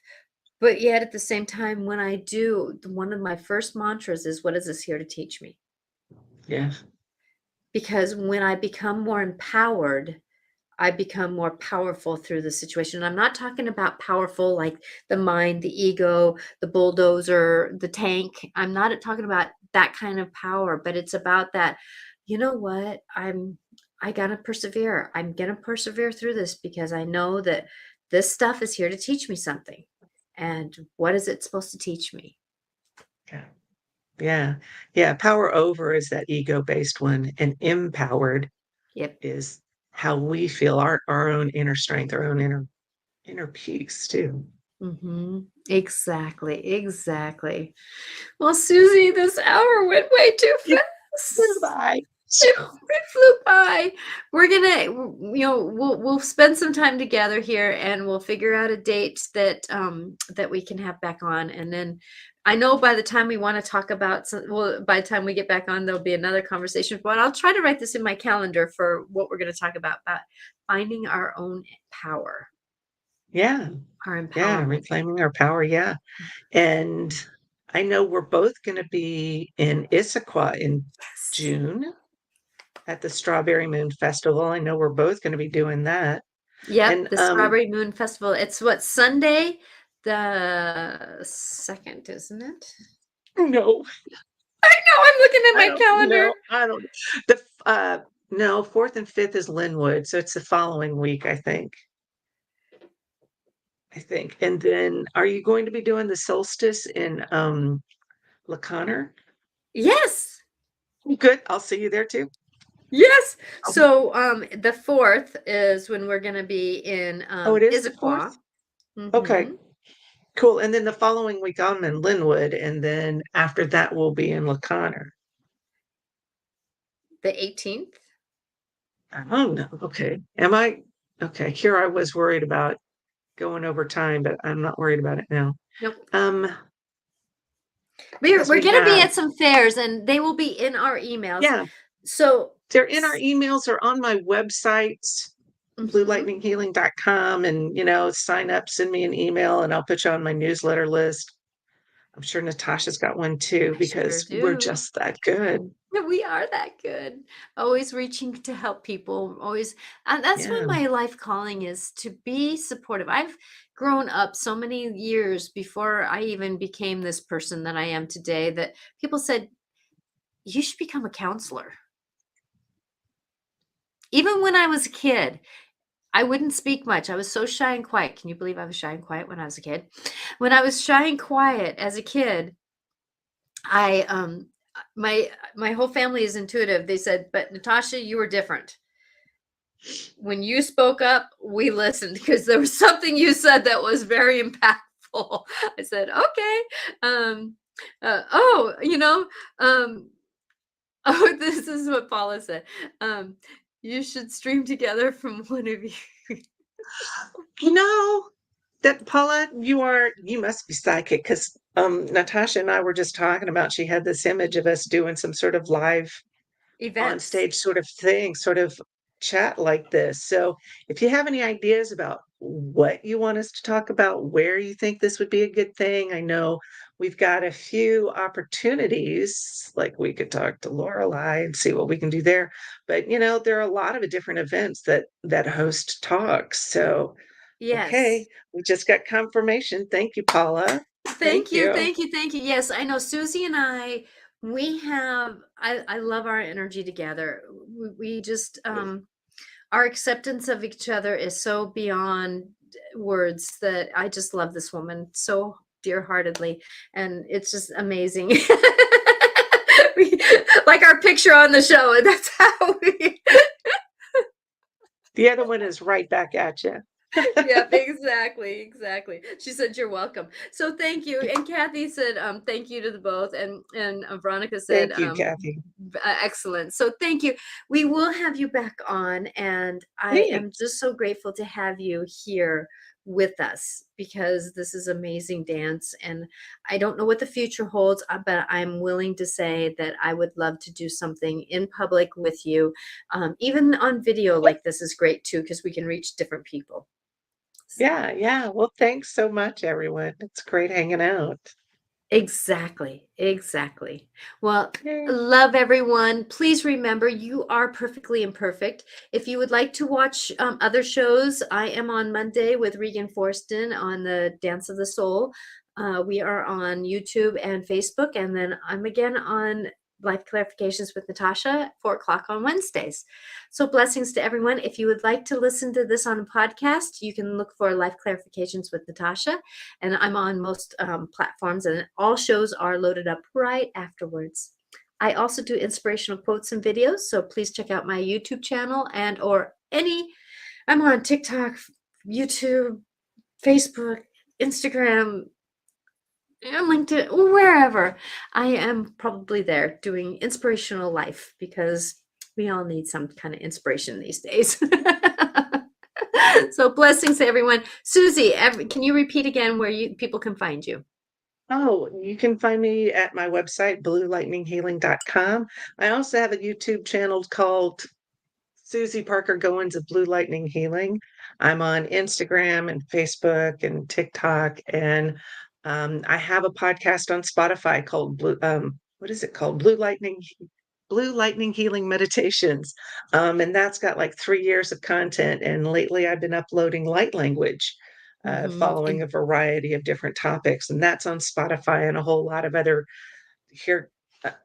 but yet at the same time, when I do, one of my first mantras is, "What is this here to teach me?" yeah, Because when I become more empowered, I become more powerful through the situation. I'm not talking about powerful like the mind, the ego, the bulldozer, the tank. I'm not talking about that kind of power, but it's about that, you know what? I gotta persevere. I'm gonna persevere through this because I know that this stuff is here to teach me something. And what is it supposed to teach me? yeah, yeah, yeah. Power over is that ego-based one, and empowered Yep. is how we feel our own inner strength, our own inner peace too. Exactly. Exactly. Well, Susie, this hour went way too It flew fast. by. It flew by. We're gonna, we'll spend some time together here, and we'll figure out a date that we can have back on, and then I know by the time we want to talk about well, by the time we get back on, there'll be another conversation. But I'll try to write this in my calendar for what we're going to talk about finding our own power, Yeah, our yeah, empowerment. reclaiming our power, yeah. And I know we're both gonna be in Issaquah in Yes. June at the Strawberry Moon Festival. I know we're both gonna be doing that. Yep, And, the Strawberry Moon Festival. It's what, Sunday the 2nd, isn't it? no, No, I'm looking at I my don't calendar. know, I don't the f no, 4th and 5th is Linwood, so it's the following week, I think. And then are you going to be doing the solstice in, La Conner? Yes. Good, I'll see you there too. Yes. Oh, So, the 4th is when we're gonna be in, oh, it is the 4th? Issaquah. Okay. Mhm. Cool, and then the following week, I'm in Linwood, and then after that, we'll be in La Conner. The 18th. Oh, no, okay. Am I okay, here I was worried about going over time, but I'm not worried about it now. Nope. Um, We're because we're we gonna be have at some fairs, and they will be in our emails. yeah, So they're in our s emails or on my website, Mhm. bluelightninghealing.com, and, sign up, send me an email, and I'll put you on my newsletter list. I'm sure Natasha's got one too I sure because we're do. just that good. We are that good. Always reaching to help people, always, and that's what Yeah, my life calling is, to be supportive. I've grown up so many years before I even became this person that I am today that people said, "You should become a counselor." Even when I was a kid, I wouldn't speak much. I was so shy and quiet. Can you believe I was shy and quiet when I was a kid? When I was shy and quiet as a kid, I my whole family is intuitive. They said, "But Natasha, you were different. When you spoke up, we listened because there was something you said that was very impactful." I said, "Okay." Um, oh, um, oh, this is what Paula said. Um, you should stream together from one of you. you know, that Paula, you must be psychic because Natasha and I were just talking about she had this image of us doing some sort of live on Events. stage sort of thing, sort of chat like this. So if you have any ideas about what you want us to talk about, where you think this would be a good thing, I know we've got a few opportunities, like we could talk to Lorelei and see what we can do there. But there are a lot of different events that host talks. So okay, Yes. we just got confirmation. Thank you, Paula. Thank Thank you, you. thank you, thank you. Yes, I know Susie and we have, I love our energy together. We just, our acceptance of each other is so beyond words that I just love this woman so dear-heartedly, and it's just amazing. We, like our picture on the show, and that's how we The other one is right back at you. Yep, exactly, exactly. She said, "You're welcome." So thank you. And Kathy said, thank you to the both. And Veronica said, Thank you, Kathy. excellent. So thank you. We will have you back on, and I am Thanks. just so grateful to have you here with us because this is amazing dance. And I don't know what the future holds, but I'm willing to say that I would love to do something in public with you. Even on video like this is great too, because we can reach different people. So Yeah, yeah. Well, thanks so much, everyone. It's great hanging out. exactly, exactly. Well, Yay. love everyone. Please remember you are perfectly imperfect. If you would like to watch other shows, I am on Monday with Regan Forston on the Dance of the Soul. We are on YouTube and Facebook, and then I'm again on Life Clarifications with Natasha at 4 o'clock on Wednesdays. So blessings to everyone. If you would like to listen to this on a podcast, you can look for Life Clarifications with Natasha, and I'm on most platforms, and all shows are loaded up right afterwards. I also do inspirational quotes and videos, so please check out my YouTube channel and or any. I'm on TikTok, YouTube, Facebook, Instagram, and LinkedIn, wherever. I am probably there doing inspirational life because we all need some kind of inspiration these days. So blessings to everyone. Susie, can you repeat again where people can find you? Oh, you can find me at my website, bluelightninghealing.com. I also have a YouTube channel called Susie Parker Goins of Blue Lightning Healing. I'm on Instagram and Facebook and TikTok, and I have a podcast on Spotify called what is it called? Blue Lightning Healing Meditations. And that's got like 3 years of content. And lately I've been uploading light language, following And a variety of different topics. And that's on Spotify and a whole lot of other here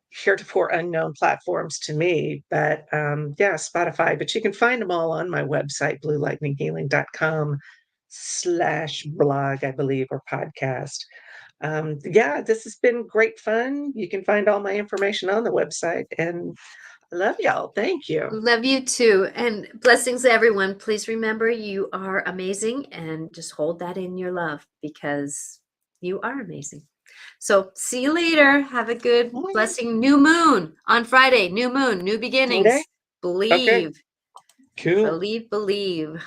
heretofore unknown platforms to me. But yeah, Spotify. But you can find them all on my website, bluelightninghealing.com/blog, I believe, or podcast. Yeah, this has been great fun. You can find all my information on the website, and I love y'all. Thank you. love you too. And blessings to everyone. Please remember you are amazing and just hold that in your love because you are amazing. So see you later. Have a good Bye. blessing new moon on Friday. New moon, new Today? beginnings. Okay, Believe, cool. believe, believe.